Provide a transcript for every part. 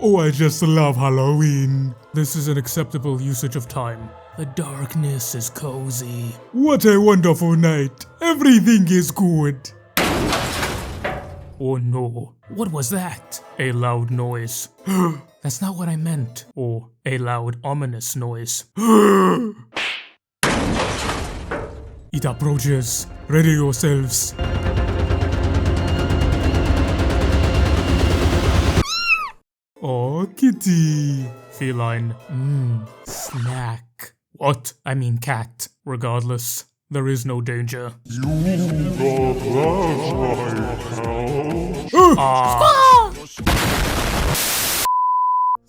Oh, I just love Halloween. This is an acceptable usage of time. The darkness is cozy. What a wonderful night. Everything is good. Oh no. What was that? A loud noise. That's not what I meant. Or a loud, ominous noise. It approaches. Ready yourselves. Oh, kitty. Feline. Snack. What? I mean cat. Regardless, there is no danger. You got that right,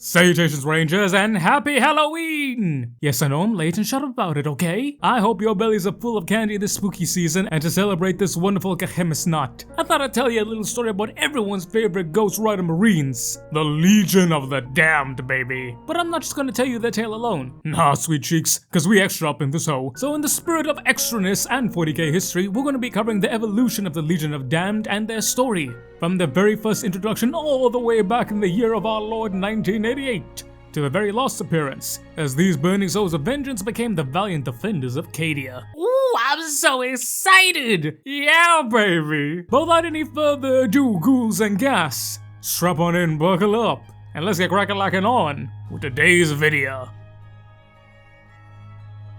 Salutations, Rangers, and happy Halloween! Yes, I know I'm late and shut up about it, okay? I hope your bellies are full of candy this spooky season, and to celebrate this wonderful Kachemis knot, I thought I'd tell you a little story about everyone's favorite Ghost Rider Marines. The Legion of the Damned, baby. But I'm not just gonna tell you their tale alone. Nah, sweet cheeks, cause we extra up in this hoe. So in the spirit of extraness and 40k history, we're gonna be covering the evolution of the Legion of Damned and their story. From their very first introduction all the way back in the year of our Lord 1988, to their very last appearance, as these burning souls of vengeance became the valiant defenders of Cadia. Ooh, I'm so excited! Yeah, baby! But without any further ado, ghouls and gas, strap on in, buckle up, and let's get crackin' on with today's video.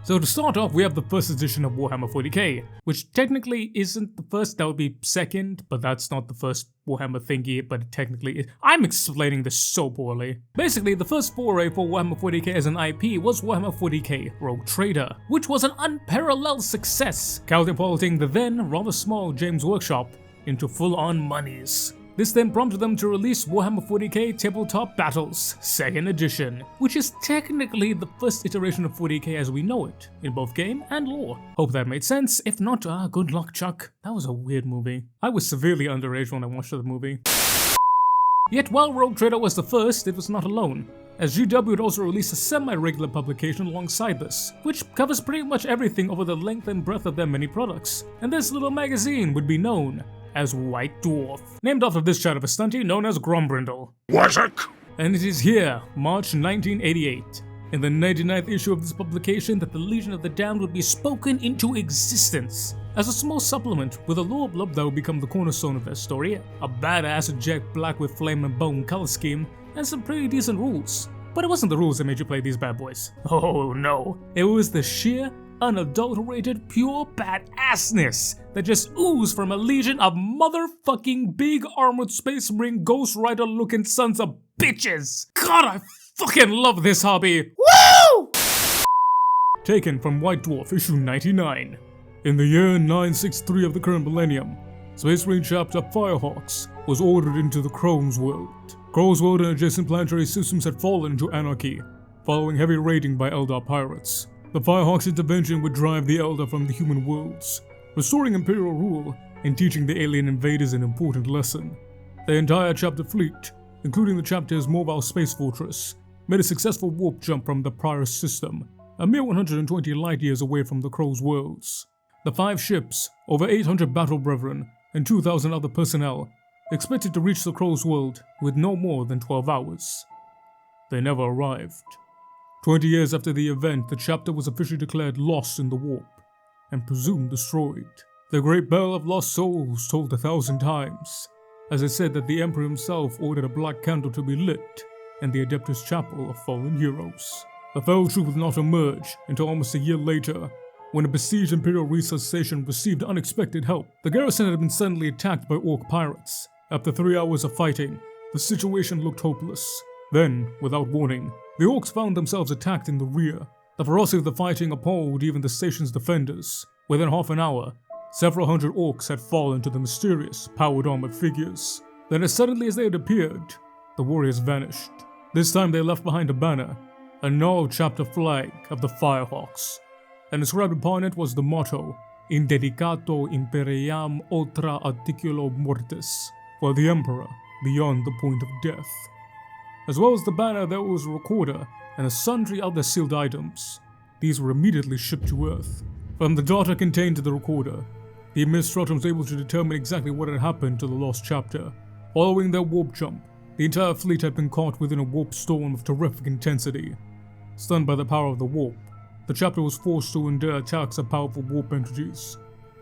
So to start off, we have the first edition of Warhammer 40k, which technically isn't the first, that would be second, but that's not the first Warhammer thingy, but it technically is. I'm explaining this so poorly. Basically, the first foray for Warhammer 40k as an IP was Warhammer 40k Rogue Trader, which was an unparalleled success, catapulting the then rather small Games Workshop into full-on monies. This then prompted them to release Warhammer 40k Tabletop Battles 2nd Edition, which is technically the first iteration of 40k as we know it, in both game and lore. Hope that made sense. If not, good luck, Chuck. That was a weird movie. I was severely underage when I watched the movie. Yet while Rogue Trader was the first, it was not alone, as GW would also release a semi-regular publication alongside this, which covers pretty much everything over the length and breadth of their many products, and this little magazine would be known as White Dwarf, named after this child of a stunty known as Grombrindle. Was it? And it is here, March 1988, in the 99th issue of this publication, that the Legion of the Damned would be spoken into existence. As a small supplement with a lore blurb that would become the cornerstone of their story, a badass jet black with flame and bone color scheme, and some pretty decent rules. But it wasn't the rules that made you play these bad boys. Oh no, it was the sheer, unadulterated, pure badassness that just oozed from a legion of motherfucking big armored space marine Ghost Rider looking sons of bitches. God, I fucking love this hobby. Woo! Taken from White Dwarf issue 99. In the year 963 of the current millennium, Space Marine chapter Firehawks was ordered into the Crone's World. Crone's World and adjacent planetary systems had fallen into anarchy, following heavy raiding by Eldar pirates. The Firehawks' intervention would drive the Eldar from the human worlds, restoring Imperial rule and teaching the alien invaders an important lesson. The entire chapter fleet, including the chapter's mobile space fortress, made a successful warp jump from the prior system, a mere 120 light years away from the Crow's worlds. The 5 ships, over 800 battle brethren, and 2,000 other personnel, expected to reach the Crow's world with no more than 12 hours. They never arrived. 20 years after the event, the chapter was officially declared lost in the warp, and presumed destroyed. The great bell of lost souls tolled 1,000 times, as it said that the Emperor himself ordered a black candle to be lit in the Adeptus Chapel of Fallen Heroes. The fell truth would not emerge until almost a year later, when a besieged Imperial research station received unexpected help. The garrison had been suddenly attacked by orc pirates. After 3 hours of fighting, the situation looked hopeless. Then, without warning, the orcs found themselves attacked in the rear. The ferocity of the fighting appalled even the station's defenders. Within half an hour, several hundred orcs had fallen to the mysterious, powered armored figures. Then as suddenly as they had appeared, the warriors vanished. This time they left behind a banner, a gnarled chapter flag of the Firehawks, and inscribed upon it was the motto, In dedicato imperiam ultra articulo mortis, for the Emperor beyond the point of death. As well as the banner, there was a recorder and a sundry other sealed items. These were immediately shipped to Earth. From the data contained in the recorder, the administrator was able to determine exactly what had happened to the lost chapter. Following their warp jump, The entire fleet had been caught within a warp storm of terrific intensity. Stunned by the power of the warp, the chapter was forced to endure attacks of powerful warp entities.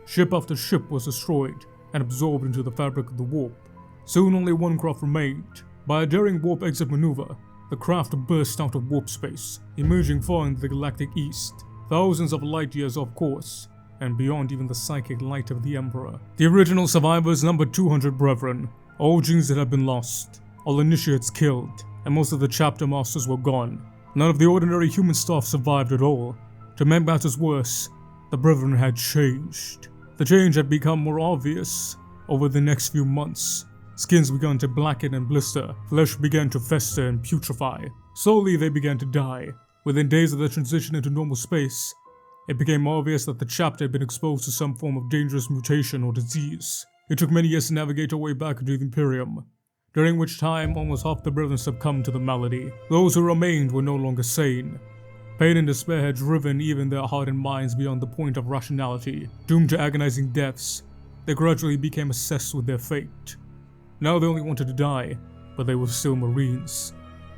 Ship after ship was destroyed and absorbed into the fabric of the warp. Soon only one craft remained. By a daring warp exit maneuver, the craft burst out of warp space, emerging far into the galactic east, thousands of light years off course, and beyond even the psychic light of the Emperor. The original survivors numbered 200 brethren, all genes that had been lost, all initiates killed, and most of the chapter masters were gone. None of the ordinary human staff survived at all. To make matters worse, the brethren had changed. The change had become more obvious over the next few months. Skins began to blacken and blister, flesh began to fester and putrefy. Slowly they began to die. Within days of the transition into normal space, it became obvious that the chapter had been exposed to some form of dangerous mutation or disease. It took many years to navigate our way back into the Imperium, during which time almost half the brethren succumbed to the malady. Those who remained were no longer sane. Pain and despair had driven even their hardened minds beyond the point of rationality. Doomed to agonizing deaths, they gradually became obsessed with their fate. Now they only wanted to die, but they were still Marines.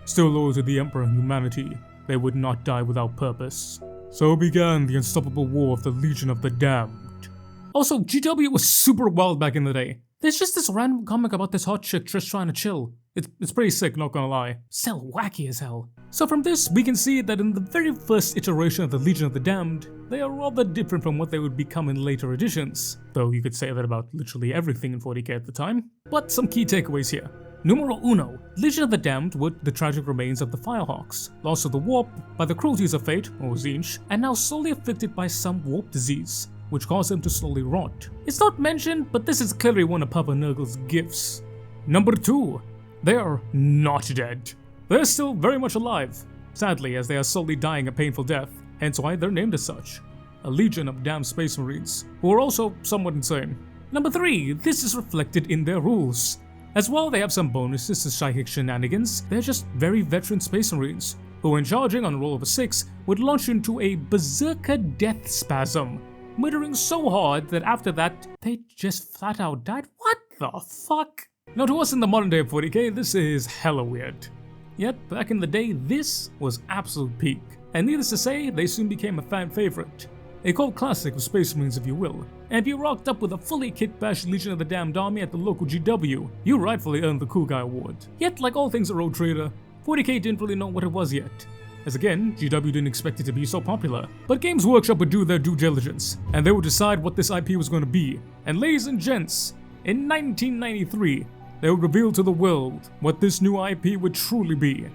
Still loyal to the Emperor and humanity, they would not die without purpose. So began the unstoppable war of the Legion of the Damned. Also, GW was super wild back in the day. There's just this random comic about this hot chick just trying to chill. It's pretty sick, not gonna lie. Still wacky as hell. So from this, we can see that in the very first iteration of the Legion of the Damned, they are rather different from what they would become in later editions. Though you could say that about literally everything in 40k at the time. But some key takeaways here. Numero uno, Legion of the Damned were the tragic remains of the Firehawks, lost to the warp by the cruelties of fate, or Zinch, and now slowly afflicted by some warp disease, which caused them to slowly rot. It's not mentioned, but this is clearly one of Papa Nurgle's gifts. Number 2. They are not dead. They're still very much alive, sadly, as they are slowly dying a painful death, hence why they're named as such. A legion of damned space marines, who are also somewhat insane. Number 3. This is reflected in their rules. As well, they have some bonuses to psychic shenanigans. They're just very veteran space marines, who when charging on a roll of a 6, would launch into a berserker death spasm, murdering so hard that after that, they just flat out died. What the fuck? Now to us in the modern day of 40k, this is hella weird. Yet, back in the day, this was absolute peak. And needless to say, they soon became a fan favorite. A cult classic of Space Marines, if you will. And if you rocked up with a fully kit-bashed Legion of the Damned army at the local GW, you rightfully earned the Cool Guy Award. Yet, like all things at Rogue Trader, 40k didn't really know what it was yet. As again, GW didn't expect it to be so popular. But Games Workshop would do their due diligence, and they would decide what this IP was going to be. And ladies and gents, in 1993, they would reveal to the world what this new IP would truly be.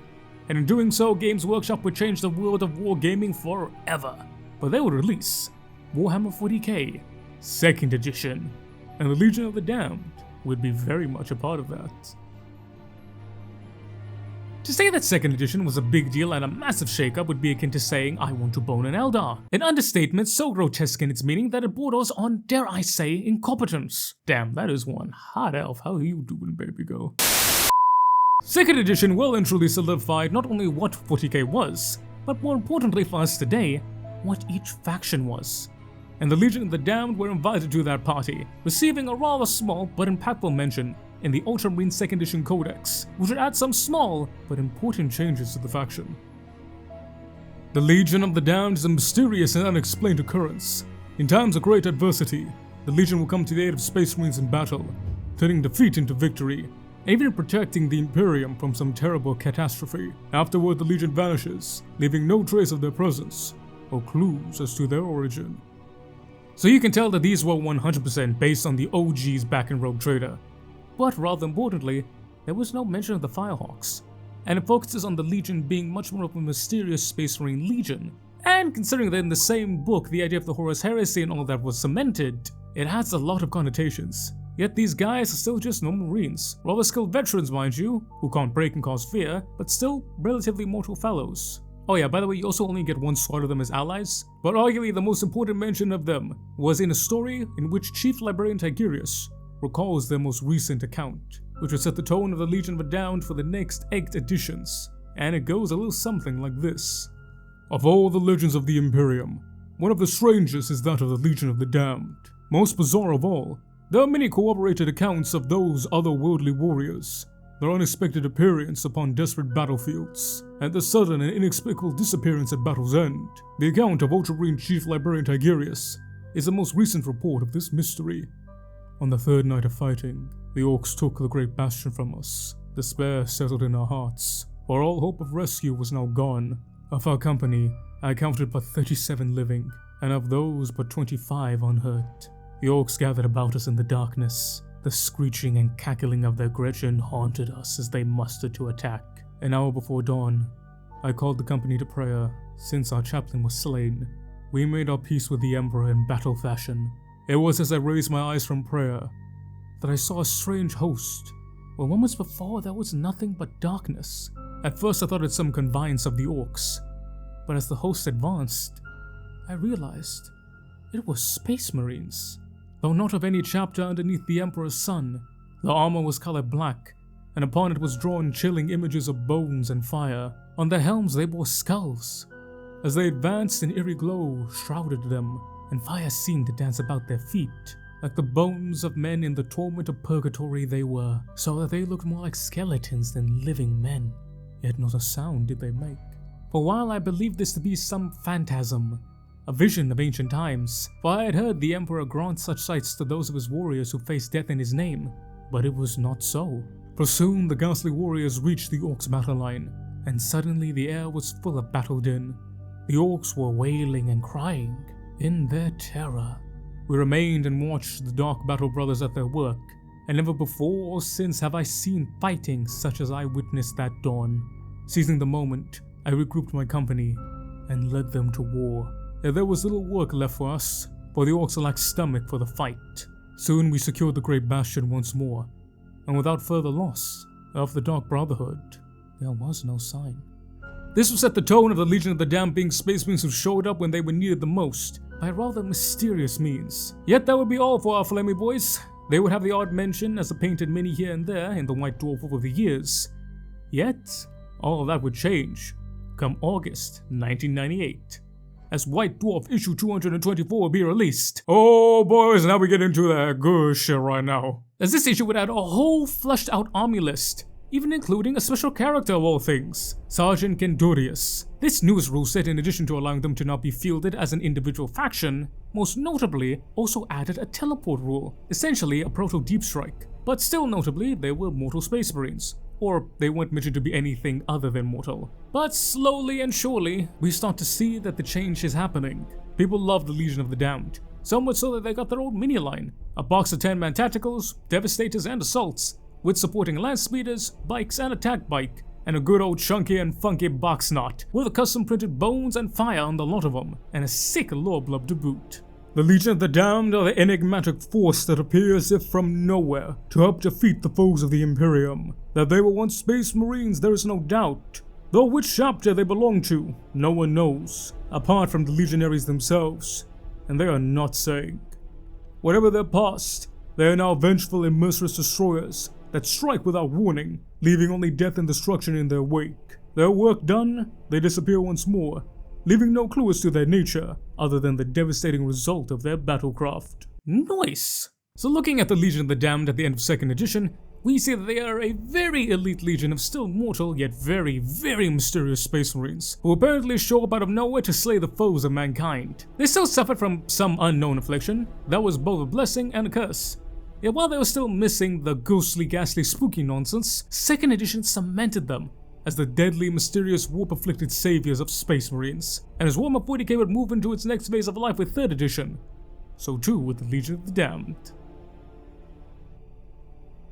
And in doing so, Games Workshop would change the world of wargaming forever. But they would release Warhammer 40k, 2nd edition, and the Legion of the Damned would be very much a part of that. To say that 2nd edition was a big deal and a massive shakeup would be akin to saying, I want to bone an Eldar. An understatement so grotesque in its meaning that it brought us on, dare I say, incompetence. Damn, that is one hot elf. How you doing, baby girl? 2nd edition well and truly solidified not only what 40k was, but more importantly for us today, what each faction was. And the Legion of the Damned were invited to that party, receiving a rather small but impactful mention in the Ultramarine 2nd edition codex, which would add some small but important changes to the faction. The Legion of the Damned is a mysterious and unexplained occurrence. In times of great adversity, the Legion will come to the aid of Space Marines in battle, turning defeat into victory, and even protecting the Imperium from some terrible catastrophe. Afterward, the Legion vanishes, leaving no trace of their presence, or clues as to their origin. So you can tell that these were 100% based on the OGs back in Rogue Trader. But rather importantly, there was no mention of the Firehawks, and it focuses on the Legion being much more of a mysterious Space Marine Legion. And considering that in the same book the idea of the Horus Heresy and all that was cemented, it has a lot of connotations. Yet these guys are still just normal Marines, rather skilled veterans mind you, who can't break and cause fear, but still relatively mortal fellows. Oh yeah, by the way, you also only get one squad of them as allies, but arguably the most important mention of them was in a story in which Chief Librarian Tigurius recalls their most recent account, which would set the tone of the Legion of the Damned for the next 8 editions, and it goes a little something like this. Of all the legends of the Imperium, one of the strangest is that of the Legion of the Damned. Most bizarre of all, there are many corroborated accounts of those otherworldly warriors, their unexpected appearance upon desperate battlefields, and the sudden and inexplicable disappearance at battle's end. The account of Ultramarine Chief Librarian Tigerius is the most recent report of this mystery. On the third night of fighting, the orcs took the great bastion from us. Despair settled in our hearts, for all hope of rescue was now gone. Of our company, I counted but 37 living, and of those but 25 unhurt. The orcs gathered about us in the darkness. The screeching and cackling of their Gretchen haunted us as they mustered to attack. An hour before dawn, I called the company to prayer, since our chaplain was slain. We made our peace with the Emperor in battle fashion. It was as I raised my eyes from prayer that I saw a strange host, where moments before there was nothing but darkness. At first I thought it some conveyance of the orcs, but as the host advanced, I realized it was Space Marines. Though not of any chapter underneath the Emperor's sun, the armor was colored black, and upon it was drawn chilling images of bones and fire. On their helms they bore skulls. As they advanced, an eerie glow shrouded them, and fire seemed to dance about their feet. Like the bones of men in the torment of purgatory they were, so that they looked more like skeletons than living men. Yet not a sound did they make. For while I believed this to be some phantasm, a vision of ancient times, for I had heard the Emperor grant such sights to those of his warriors who faced death in his name, but it was not so. For soon the ghastly warriors reached the orcs' battle line, and suddenly the air was full of battle din. The orcs were wailing and crying in their terror. We remained and watched the Dark Battle Brothers at their work, and never before or since have I seen fighting such as I witnessed that dawn. Seizing the moment, I regrouped my company and led them to war. There was little work left for us, for the orcs lacked stomach for the fight. Soon we secured the Great Bastion once more, and without further loss of the Dark Brotherhood, there was no sign. This would set the tone of the Legion of the Damned being Space Marines who showed up when they were needed the most, by rather mysterious means. Yet that would be all for our Flammy Boys. They would have the odd mention as a painted mini here and there in the White Dwarf over the years. Yet, all of that would change come August 1998. As White Dwarf issue 224 will be released. Oh boys, now we get into the good shit right now. As this issue would add a whole fleshed out army list, even including a special character of all things, Sergeant Gendurius. This newest rule set, in addition to allowing them to not be fielded as an individual faction, most notably also added a teleport rule, essentially a proto-deep strike. But still notably, they were mortal Space Marines, or they weren't mentioned to be anything other than mortal. But slowly and surely, we start to see that the change is happening. People love the Legion of the Damned, so much so that they got their own mini-line, a box of 10-man tacticals, devastators, and assaults, with supporting land speeders, bikes, and attack bike, and a good old chunky and funky box knot, with a custom printed bones and fire on the lot of them, and a sick lore blub to boot. The Legion of the Damned are the enigmatic force that appears as if from nowhere to help defeat the foes of the Imperium. That they were once Space Marines there is no doubt, though which chapter they belong to, no one knows, apart from the legionaries themselves, and they are not saying. Whatever their past, they are now vengeful and merciless destroyers that strike without warning, leaving only death and destruction in their wake. Their work done, they disappear once more, leaving no clue as to their nature, other than the devastating result of their battlecraft. Nice! So looking at the Legion of the Damned at the end of 2nd edition, we see that they are a very elite legion of still mortal yet very, very mysterious Space Marines, who apparently show up out of nowhere to slay the foes of mankind. They still suffered from some unknown affliction that was both a blessing and a curse. Yet while they were still missing the ghostly, ghastly, spooky nonsense, 2nd edition cemented them as the deadly, mysterious, warp-afflicted saviors of Space Marines. And as Warhammer 40k would move into its next phase of life with 3rd edition, so too with the Legion of the Damned.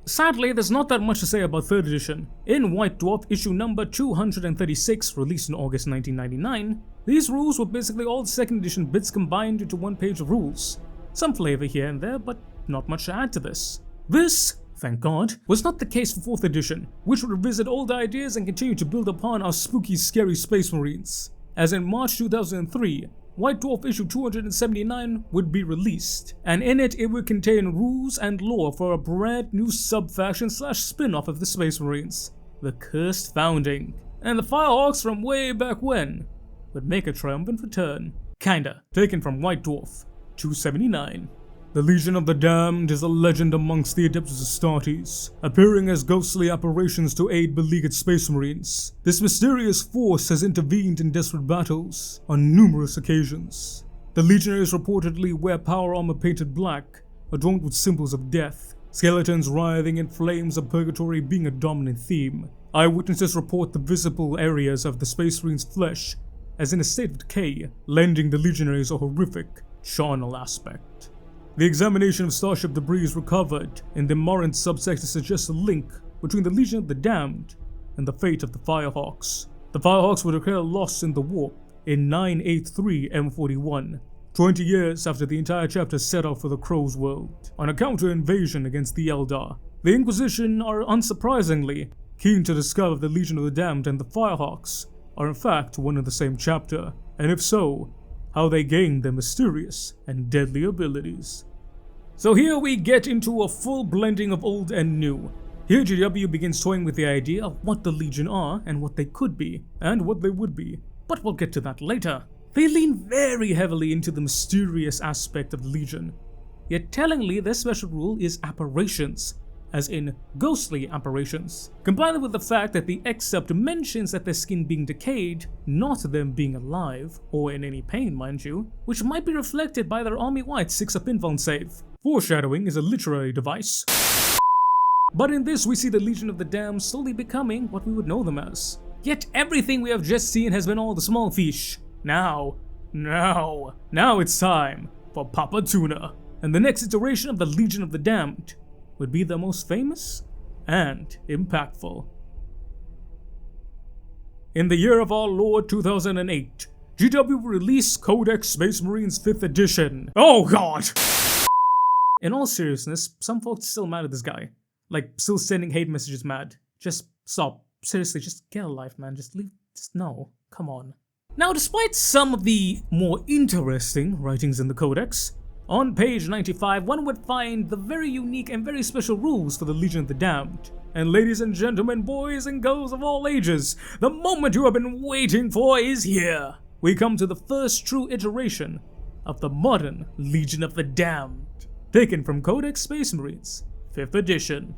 Sadly, there's not that much to say about 3rd edition. In White Dwarf issue number 236, released in August 1999, these rules were basically all 2nd edition bits combined into one page of rules. Some flavor here and there, but not much to add to this. This, thank God, was not the case for 4th edition, which would revisit old ideas and continue to build upon our spooky, scary Space Marines. As in March 2003, White Dwarf issue 279 would be released, and in it would contain rules and lore for a brand new sub-faction slash spin-off of the Space Marines, the Cursed Founding. And the Firehawks from way back when would make a triumphant return. Kinda, taken from White Dwarf 279. The Legion of the Damned is a legend amongst the Adeptus Astartes, appearing as ghostly apparitions to aid beleaguered space marines. This mysterious force has intervened in desperate battles on numerous occasions. The Legionaries reportedly wear power armor painted black, adorned with symbols of death, skeletons writhing in flames of purgatory being a dominant theme. Eyewitnesses report the visible areas of the space marine's flesh as in a state of decay, lending the Legionaries a horrific, charnel aspect. The examination of starship debris recovered in the Morant subsector suggests a link between the Legion of the Damned and the fate of the Firehawks. The Firehawks were declared lost in the warp in 983 M41, 20 years after the entire chapter set out for the Crow's world, on a counter-invasion against the Eldar. The Inquisition are unsurprisingly keen to discover if the Legion of the Damned and the Firehawks are in fact one and the same chapter, and if so, how they gained their mysterious and deadly abilities. So here we get into a full blending of old and new. Here GW begins toying with the idea of what the Legion are and what they could be, and what they would be, but we'll get to that later. They lean very heavily into the mysterious aspect of the Legion, yet tellingly their special rule is apparitions, as in ghostly apparitions, combined with the fact that the excerpt mentions that their skin being decayed, not them being alive, or in any pain mind you, which might be reflected by their army-wide 6-up invuln save. Foreshadowing is a literary device. But in this we see the Legion of the Damned slowly becoming what we would know them as. Yet everything we have just seen has been all the small fish. Now it's time for Papa Tuna. And the next iteration of the Legion of the Damned would be the most famous and impactful. In the year of our Lord 2008, GW released Codex Space Marines 5th edition. Oh god! In all seriousness, some folks are still mad at this guy. Like, still sending hate messages mad. Just stop. Seriously, just get a life, man. Just no. Come on. Now, despite some of the more interesting writings in the Codex, on page 95, one would find the very unique and very special rules for the Legion of the Damned. And ladies and gentlemen, boys and girls of all ages, the moment you have been waiting for is here. We come to the first true iteration of the modern Legion of the Damned, taken from Codex Space Marines, 5th edition.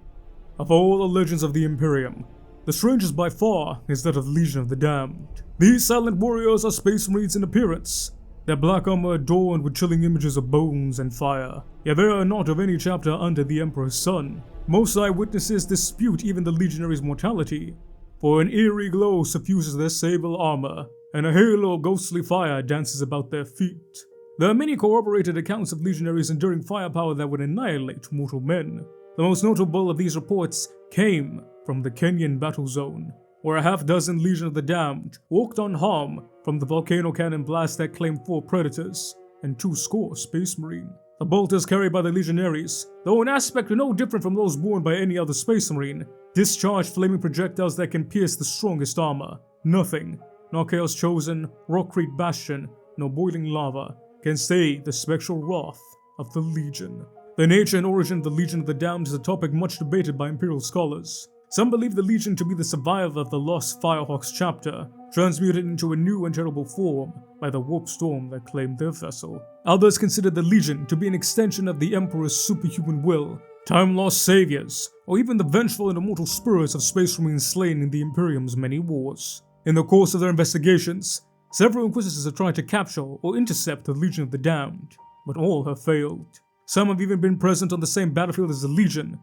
Of all the legends of the Imperium, the strangest by far is that of the Legion of the Damned. These silent warriors are Space Marines in appearance, their black armor adorned with chilling images of bones and fire. Yet they are not of any chapter under the Emperor's sun. Most eyewitnesses dispute even the Legionaries' mortality, for an eerie glow suffuses their sable armor, and a halo of ghostly fire dances about their feet. There are many corroborated accounts of Legionaries enduring firepower that would annihilate mortal men. The most notable of these reports came from the Kenyan battle zone, where a half-dozen Legion of the Damned walked unharmed from the volcano cannon blast that claimed 4 predators and 2 score Space Marine. The bolters carried by the Legionaries, though in aspect no different from those borne by any other Space Marine, discharge flaming projectiles that can pierce the strongest armor. Nothing, nor Chaos Chosen, Rockcrete Bastion, nor boiling lava, can stay the spectral wrath of the Legion. The nature and origin of the Legion of the Damned is a topic much debated by Imperial scholars. Some believe the Legion to be the survivor of the lost Firehawks chapter, transmuted into a new and terrible form by the warp storm that claimed their vessel. Others consider the Legion to be an extension of the Emperor's superhuman will, time-lost saviors, or even the vengeful and immortal spirits of Space Marines slain in the Imperium's many wars. In the course of their investigations, several Inquisitors have tried to capture or intercept the Legion of the Damned, but all have failed. Some have even been present on the same battlefield as the Legion,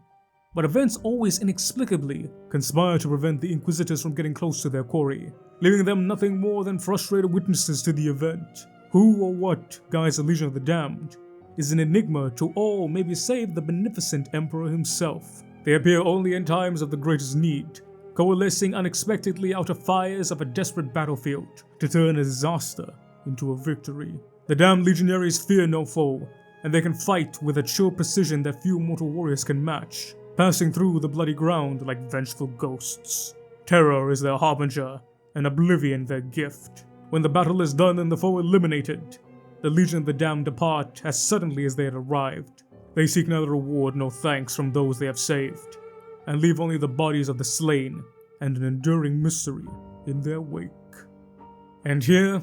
but events always inexplicably conspire to prevent the Inquisitors from getting close to their quarry, leaving them nothing more than frustrated witnesses to the event. Who or what guides the Legion of the Damned is an enigma to all, maybe save the beneficent Emperor himself. They appear only in times of the greatest need, coalescing unexpectedly out of fires of a desperate battlefield to turn a disaster into a victory. The Damned Legionaries fear no foe, and they can fight with a chill precision that few mortal warriors can match, passing through the bloody ground like vengeful ghosts. Terror is their harbinger, and oblivion their gift. When the battle is done and the foe eliminated, the Legion of the Damned depart as suddenly as they had arrived. They seek neither reward nor thanks from those they have saved, and leave only the bodies of the slain and an enduring mystery in their wake. And here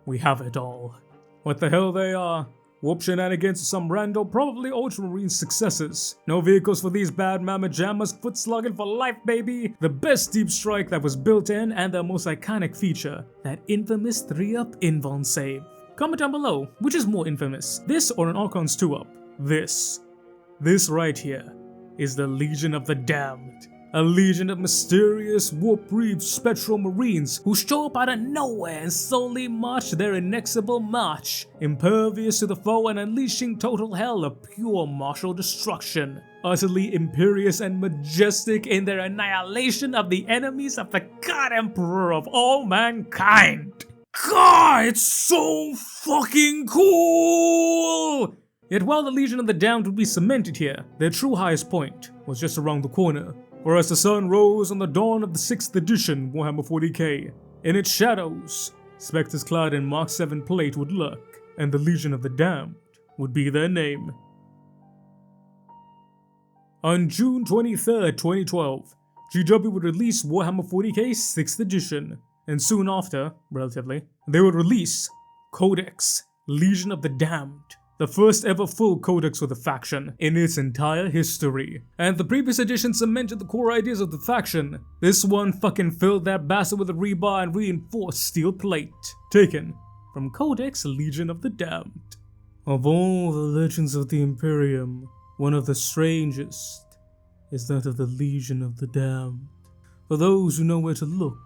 we have it all. What the hell they are, Warp shenanigans are some random, probably Ultramarine successes. No vehicles for these bad mamma jammers, foot slugging for life, baby. The best deep strike that was built in, and the most iconic feature, that infamous 3-up invuln save. Comment down below, which is more infamous, this or an Archon's 2-up? This right here is the Legion of the Damned. A legion of mysterious, warp-breathed spectral marines who show up out of nowhere and slowly march their inexorable march, impervious to the foe and unleashing total hell of pure martial destruction. Utterly imperious and majestic in their annihilation of the enemies of the God Emperor of all mankind. God, it's so fucking cool! Yet while the Legion of the Damned would be cemented here, their true highest point was just around the corner. For as the sun rose on the dawn of the 6th edition Warhammer 40k, in its shadows, specters clad in Mark 7 plate would lurk, and the Legion of the Damned would be their name. On June 23rd, 2012, GW would release Warhammer 40k 6th edition, and soon after, relatively, they would release Codex, Legion of the Damned. The first ever full codex for the faction in its entire history. And the previous edition cemented the core ideas of the faction. This one fucking filled that bastard with a rebar and reinforced steel plate. Taken from Codex Legion of the Damned. Of all the legends of the Imperium, one of the strangest is that of the Legion of the Damned. For those who know where to look,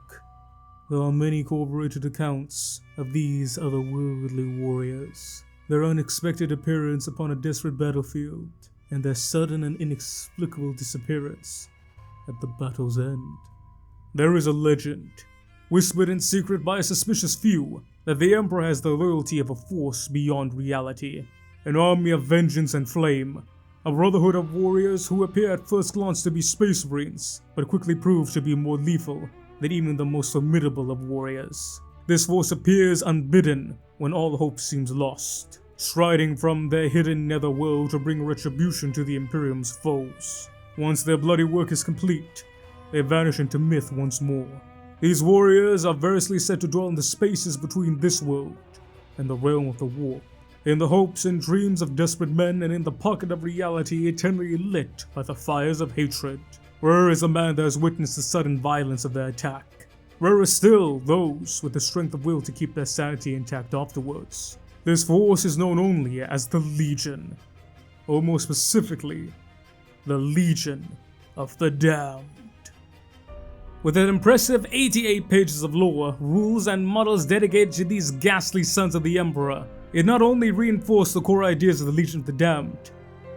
there are many corroborated accounts of these otherworldly warriors. Their unexpected appearance upon a desperate battlefield, and their sudden and inexplicable disappearance at the battle's end. There is a legend, whispered in secret by a suspicious few, that the Emperor has the loyalty of a force beyond reality, an army of vengeance and flame, a brotherhood of warriors who appear at first glance to be space marines, but quickly prove to be more lethal than even the most formidable of warriors. This force appears unbidden when all hope seems lost, striding from their hidden netherworld to bring retribution to the Imperium's foes. Once their bloody work is complete, they vanish into myth once more. These warriors are variously said to dwell in the spaces between this world and the realm of the warp, in the hopes and dreams of desperate men and in the pocket of reality eternally lit by the fires of hatred. Rare is a man that has witnessed the sudden violence of their attack. Rarer still those with the strength of will to keep their sanity intact afterwards. This force is known only as the Legion, or more specifically, the Legion of the Damned. With an impressive 88 pages of lore, rules, and models dedicated to these ghastly sons of the Emperor, it not only reinforced the core ideas of the Legion of the Damned,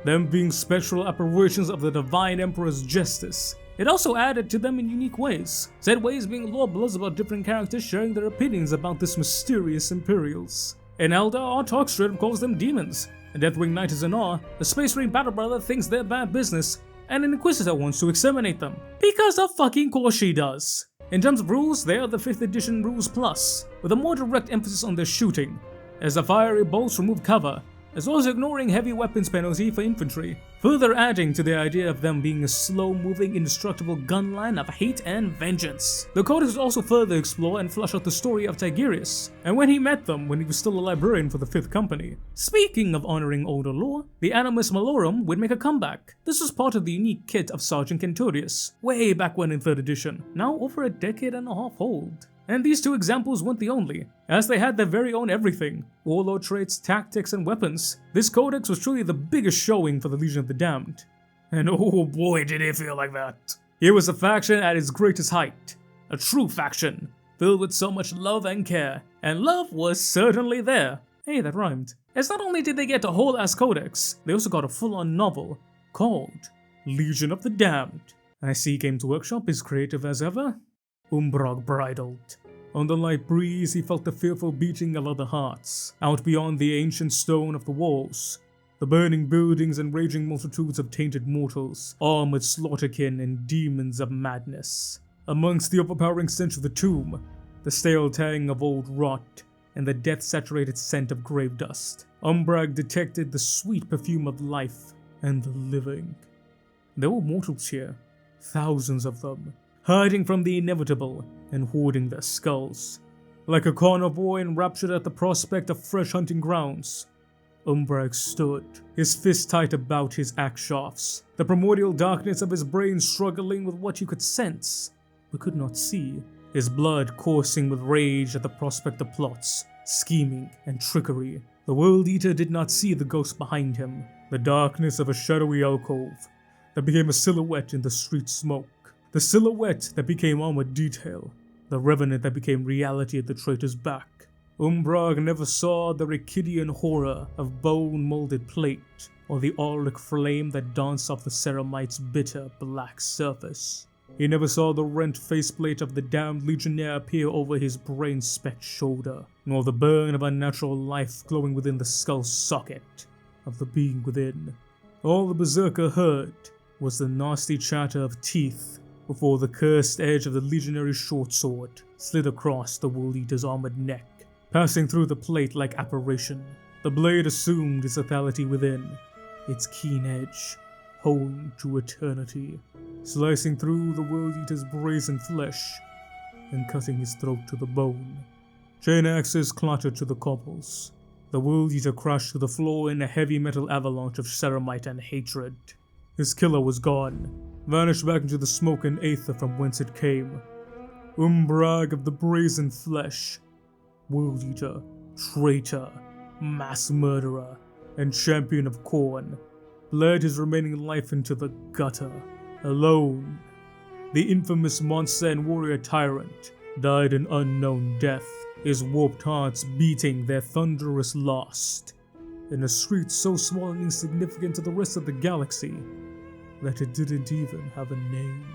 them being spectral apparitions of the Divine Emperor's justice, it also added to them in unique ways, said ways being lore blurs about different characters sharing their opinions about this mysterious Imperials. In Eldar, Artok straight up calls them demons, a Deathwing Knight is in awe, the Space Marine Battle Brother thinks they're bad business, and an Inquisitor wants to exterminate them. Because of fucking course she does. In terms of rules, they are the 5th edition Rules Plus, with a more direct emphasis on their shooting, as the fiery bolts remove cover, as well as ignoring heavy weapons penalty for infantry, further adding to the idea of them being a slow-moving, indestructible gun line of hate and vengeance. The Codex also further explore and flesh out the story of Tigurius, and when he met them when he was still a librarian for the 5th Company. Speaking of honoring older lore, the Animus Malorum would make a comeback. This was part of the unique kit of Sergeant Kenturius, way back when in 3rd edition, now over a decade and a half old. And these two examples weren't the only, as they had their very own everything, warlord traits, tactics, and weapons. This codex was truly the biggest showing for the Legion of the Damned. And oh boy did it feel like that. Here was a faction at its greatest height, a true faction, filled with so much love and care, and love was certainly there. Hey, that rhymed. As not only did they get a whole-ass codex, they also got a full-on novel called Legion of the Damned. I see Games Workshop is creative as ever. Umbrog bridled. On the light breeze, he felt the fearful beating of other hearts, out beyond the ancient stone of the walls. The burning buildings and raging multitudes of tainted mortals, armored slaughterkin and demons of madness. Amongst the overpowering stench of the tomb, the stale tang of old rot, and the death-saturated scent of grave dust, Umbrag detected the sweet perfume of life and the living. There were mortals here, thousands of them, hiding from the inevitable and hoarding their skulls. Like a carnivore enraptured at the prospect of fresh hunting grounds, Umbrag stood, his fist tight about his axe shafts, the primordial darkness of his brain struggling with what you could sense, but could not see, his blood coursing with rage at the prospect of plots, scheming, and trickery. The World Eater did not see the ghost behind him, the darkness of a shadowy alcove that became a silhouette in the street smoke, the silhouette that became armored detail, the revenant that became reality at the traitor's back. Umbrag never saw the Rikidian horror of bone-molded plate, or the auric flame that danced off the ceramite's bitter black surface. He never saw the rent faceplate of the damned legionnaire appear over his brain-specked shoulder, nor the burn of unnatural life glowing within the skull socket of the being within. All the berserker heard was the nasty chatter of teeth before the cursed edge of the legionary's short sword slid across the World Eater's armored neck, passing through the plate like apparition. The blade assumed its lethality within, its keen edge honed to eternity, slicing through the World Eater's brazen flesh and cutting his throat to the bone. Chain axes clattered to the cobbles. The World Eater crashed to the floor in a heavy metal avalanche of ceramite and hatred. His killer was gone, vanished back into the smoke and aether from whence it came. Umbrag of the brazen flesh, World Eater, traitor, mass murderer, and champion of Khorne, bled his remaining life into the gutter, alone. The infamous monster and warrior tyrant died an unknown death, his warped hearts beating their thunderous last, in a street so small and insignificant to the rest of the galaxy that it didn't even have a name.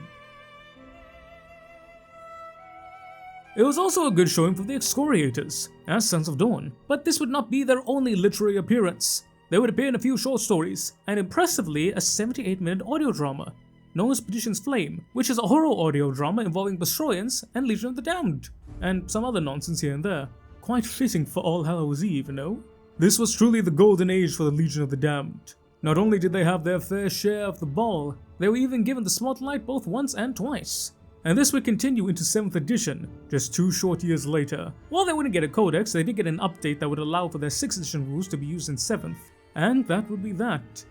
It was also a good showing for the Excoriators, as Sons of Dawn, but this would not be their only literary appearance. They would appear in a few short stories, and impressively a 78-minute audio drama, known as Petition's Flame, which is a horror audio drama involving Bastroians and Legion of the Damned, and some other nonsense here and there. Quite fitting for All Hallows Eve, no? This was truly the golden age for the Legion of the Damned. Not only did they have their fair share of the ball, they were even given the spotlight both once and twice. And this would continue into 7th edition, just 2 short years later. While they wouldn't get a codex, they did get an update that would allow for their 6th edition rules to be used in 7th. And that would be that.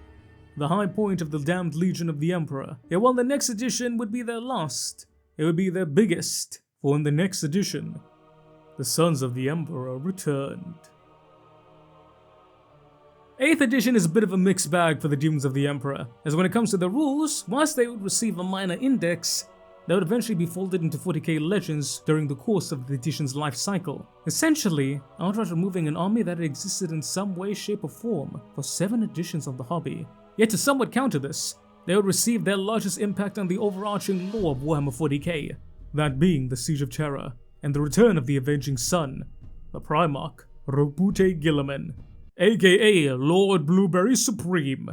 The high point of the Damned Legion of the Emperor. Yet while the next edition would be their last, it would be their biggest, for in the next edition, the Sons of the Emperor returned. 8th edition is a bit of a mixed bag for the Demons of the Emperor, as when it comes to the rules, whilst they would receive a minor index, they would eventually be folded into 40k legends during the course of the edition's life cycle, essentially outright removing an army that had existed in some way, shape or form for 7 editions of the hobby. Yet to somewhat counter this, they would receive their largest impact on the overarching lore of Warhammer 40k, that being the Siege of Terror, and the return of the Avenging Sun, the Primarch, Robute Gilliman, aka Lord Blueberry Supreme.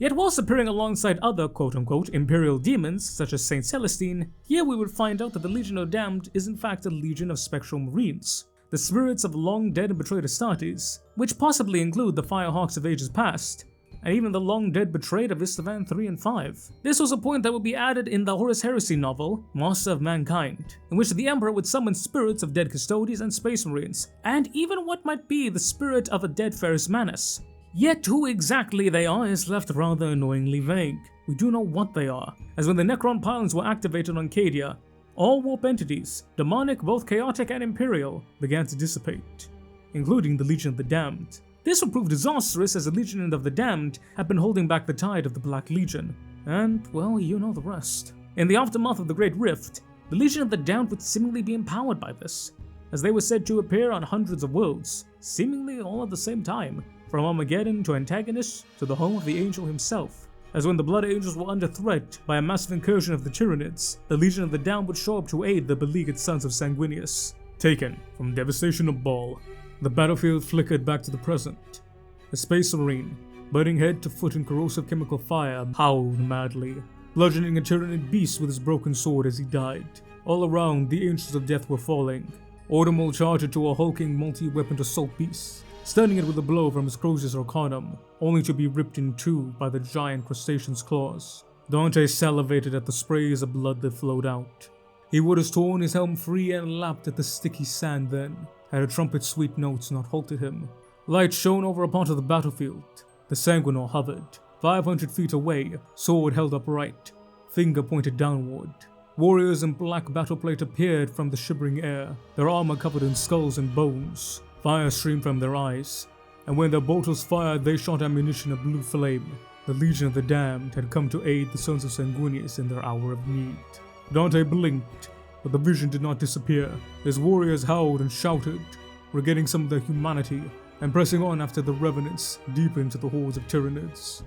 Yet whilst appearing alongside other quote-unquote Imperial demons such as Saint Celestine, here we would find out that the Legion of Damned is in fact a legion of spectral marines, the spirits of long dead and betrayed Astartes, which possibly include the Firehawks of ages past, and even the long dead betrayed of Istvan 3 and 5. This was a point that would be added in the Horus Heresy novel, Master of Mankind, in which the Emperor would summon spirits of dead custodians and space marines, and even what might be the spirit of a dead Ferrus Manus. Yet who exactly they are is left rather annoyingly vague. We do know what they are, as when the Necron pylons were activated on Cadia, all warp entities, demonic, both chaotic and imperial, began to dissipate, including the Legion of the Damned. This would prove disastrous as the Legion of the Damned had been holding back the tide of the Black Legion, and, well, you know the rest. In the aftermath of the Great Rift, the Legion of the Damned would seemingly be empowered by this, as they were said to appear on hundreds of worlds, seemingly all at the same time, from Armageddon to Antagonist to the home of the Angel himself. As when the Blood Angels were under threat by a massive incursion of the Tyranids, the Legion of the Damned would show up to aid the beleaguered sons of Sanguinius. Taken from devastation of Baal, the battlefield flickered back to the present. A space marine, burning head to foot in corrosive chemical fire, howled madly, bludgeoning a Tyranid beast with his broken sword as he died. All around, the Angels of Death were falling. Autumnal charged to a hulking multi-weaponed assault beast, stunning it with a blow from his Crozius Arcanum, only to be ripped in two by the giant crustacean's claws. Dante salivated at the sprays of blood that flowed out. He would have torn his helm free and lapped at the sticky sand then, had a trumpet's sweet notes not halted him. Light shone over a part of the battlefield. The Sanguinor hovered, 500 feet away, sword held upright, finger pointed downward. Warriors in black battleplate appeared from the shivering air, their armor covered in skulls and bones. Fire streamed from their eyes, and when their bolters fired, they shot ammunition of blue flame. The Legion of the Damned had come to aid the sons of Sanguinius in their hour of need. Dante blinked, but the vision did not disappear. His warriors howled and shouted, regaining some of their humanity, and pressing on after the revenants deep into the hordes of Tyranids.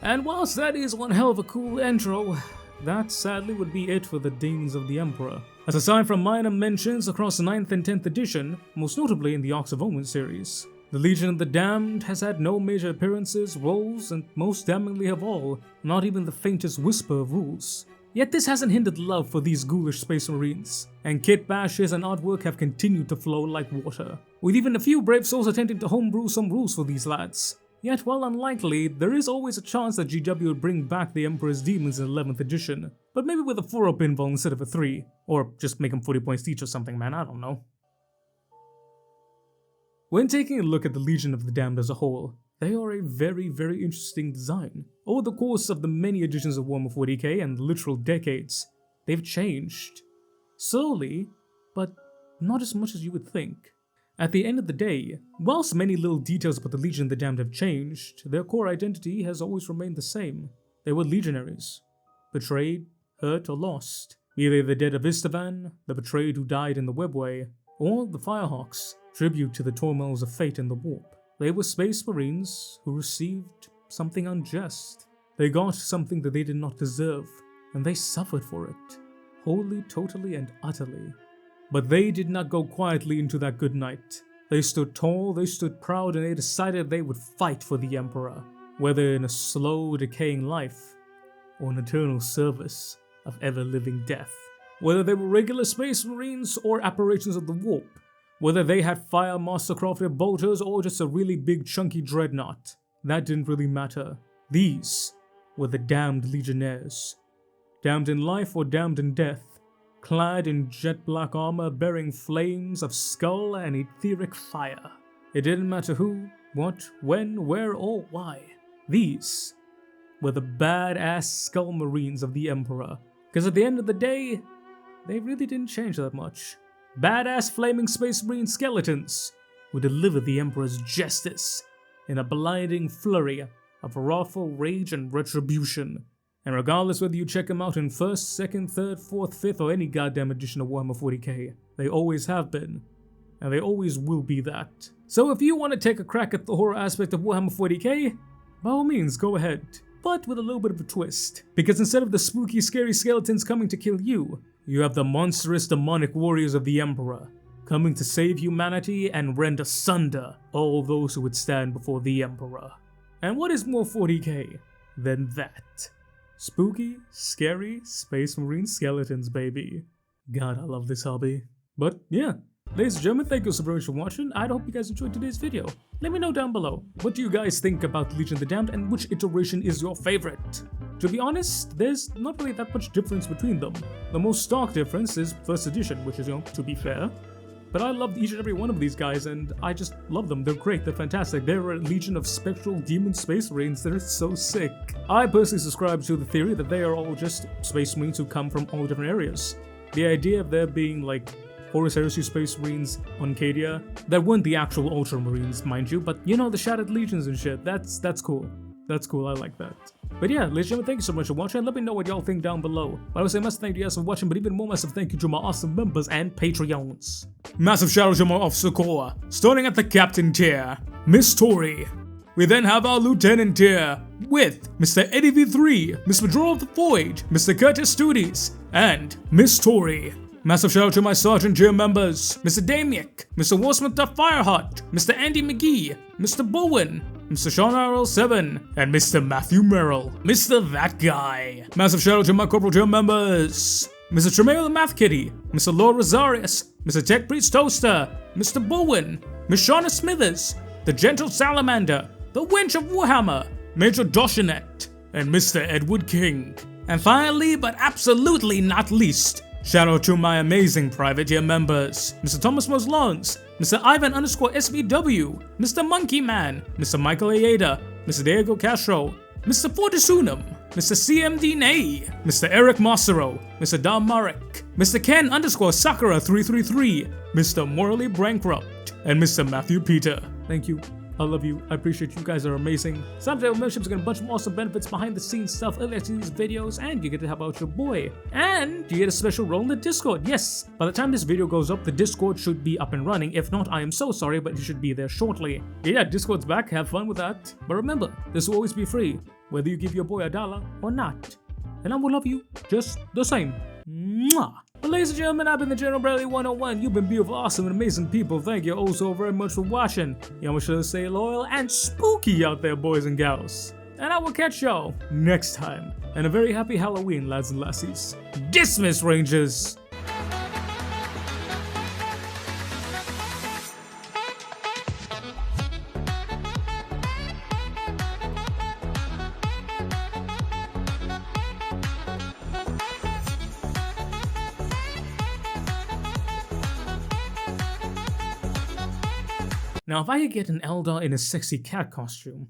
And whilst that is one hell of a cool intro, that sadly would be it for the Daemons of the Emperor. As aside from minor mentions across the 9th and 10th edition, most notably in the Ox of Omen series, the Legion of the Damned has had no major appearances, roles, and most damningly of all, not even the faintest whisper of rules. Yet this hasn't hindered love for these ghoulish space marines, and kit bashes and artwork have continued to flow like water, with even a few brave souls attempting to homebrew some rules for these lads. Yet while unlikely, there is always a chance that GW would bring back the Emperor's Demons in 11th edition, but maybe with a 4-up invul instead of a 3, or just make them 40 points each or something, man, I don't know. When taking a look at the Legion of the Damned as a whole, they are a very, very interesting design. Over the course of the many editions of Warhammer 40k and literal decades, they've changed. Slowly, but not as much as you would think. At the end of the day, whilst many little details about the Legion of the Damned have changed, their core identity has always remained the same. They were legionaries. Betrayed, hurt, or lost. Be they the dead of Istvan, the betrayed who died in the Webway, or the Firehawks, tribute to the turmoils of fate in the warp. They were space marines who received something unjust. They got something that they did not deserve, and they suffered for it, wholly, totally, and utterly. But they did not go quietly into that good night. They stood tall, they stood proud, and they decided they would fight for the Emperor, whether in a slow, decaying life, or an eternal service of ever-living death. Whether they were regular space marines or apparitions of the warp, whether they had fire mastercrafted bolters or just a really big chunky dreadnought, that didn't really matter. These were the damned legionnaires. Damned in life or damned in death, clad in jet black armor bearing flames of skull and etheric fire. It didn't matter who, what, when, where, or why. These were the badass skull marines of the Emperor. Because at the end of the day, they really didn't change that much. Badass flaming space marine skeletons who deliver the Emperor's justice in a blinding flurry of wrathful rage and retribution. And regardless whether you check them out in 1st, 2nd, 3rd, 4th, 5th, or any goddamn edition of Warhammer 40k, they always have been, and they always will be that. So if you want to take a crack at the horror aspect of Warhammer 40k, by all means, go ahead. But with a little bit of a twist, because instead of the spooky, scary skeletons coming to kill you, you have the monstrous, demonic warriors of the Emperor, coming to save humanity and rend asunder all those who would stand before the Emperor. And what is more 40k than that? Spooky, scary, space marine skeletons, baby. God, I love this hobby. But yeah, ladies and gentlemen, thank you so very much for watching. I hope you guys enjoyed today's video. Let me know down below, what do you guys think about Legion of the Damned and which iteration is your favorite? To be honest, there's not really that much difference between them. The most stark difference is 1st edition, which is, to be fair. But I love each and every one of these guys, and I just love them. They're great, they're fantastic. They're a legion of spectral demon space marines that are so sick. I personally subscribe to the theory that they are all just space marines who come from all different areas. The idea of there being like Horus Heresy space marines on Cadia, that weren't the actual Ultramarines, mind you, but you know, the Shattered Legions and shit, that's cool. That's cool, I like that. But yeah, ladies and gentlemen, thank you so much for watching, and let me know what y'all think down below. But I would say massive thank you guys for watching, but even more massive thank you to my awesome members and Patreons. Massive shout out to my Officer Corps, starting at the Captain tier, Miss Tori. We then have our Lieutenant tier, with Mr. Eddie V3, Miss Madro of the Void, Mr. Curtis Studies, and Miss Tori. Massive shout out to my Sergeant tier members, Mr. Damiak, Mr. Warsmith the Fireheart, Mr. Andy McGee, Mr. Bowen, Mr. Sean RL7, and Mr. Matthew Merrill, Mr. That Guy. Massive shout out to my Corporal tier members, Mr. Tremaine the Math Kitty, Mr. Lord Rosarius, Mr. Tech Priest Toaster, Mr. Bowen, Miss Shauna Smithers, the Gentle Salamander, the Wench of Warhammer, Major Doshinet, and Mr. Edward King. And finally, but absolutely not least, Shout out to my amazing privateer members, Mr. Thomas Moslons, Mr. Ivan_SVW, Mr. Monkey Man, Mr. Michael Ayeda, Mr. Diego Castro, Mr. Fortisunum, Mr. CMD Nay, Mr. Eric Massaro, Mr. Dom Marek, Mr. Ken_Sakura333, Mr. Morally Bankrupt, and Mr. Matthew Peter. Thank you. I love you. I appreciate you. Guys are amazing. Some memberships get a bunch of awesome benefits, behind the scenes stuff, early access to these videos, and you get to help out your boy. And you get a special role in the Discord. Yes, by the time this video goes up, the Discord should be up and running. If not, I am so sorry, but you should be there shortly. Yeah, Discord's back. Have fun with that. But remember, this will always be free, whether you give your boy $1 or not. And I will love you just the same. Mwah! But ladies and gentlemen, I've been the General Bradley 101. You've been beautiful, awesome, and amazing people. Thank you all so very much for watching. Y'all sure to stay loyal and spooky out there, boys and gals. And I will catch y'all next time. And a very happy Halloween, lads and lassies. Dismiss, Rangers! Now, if I could get an Eldar in a sexy cat costume,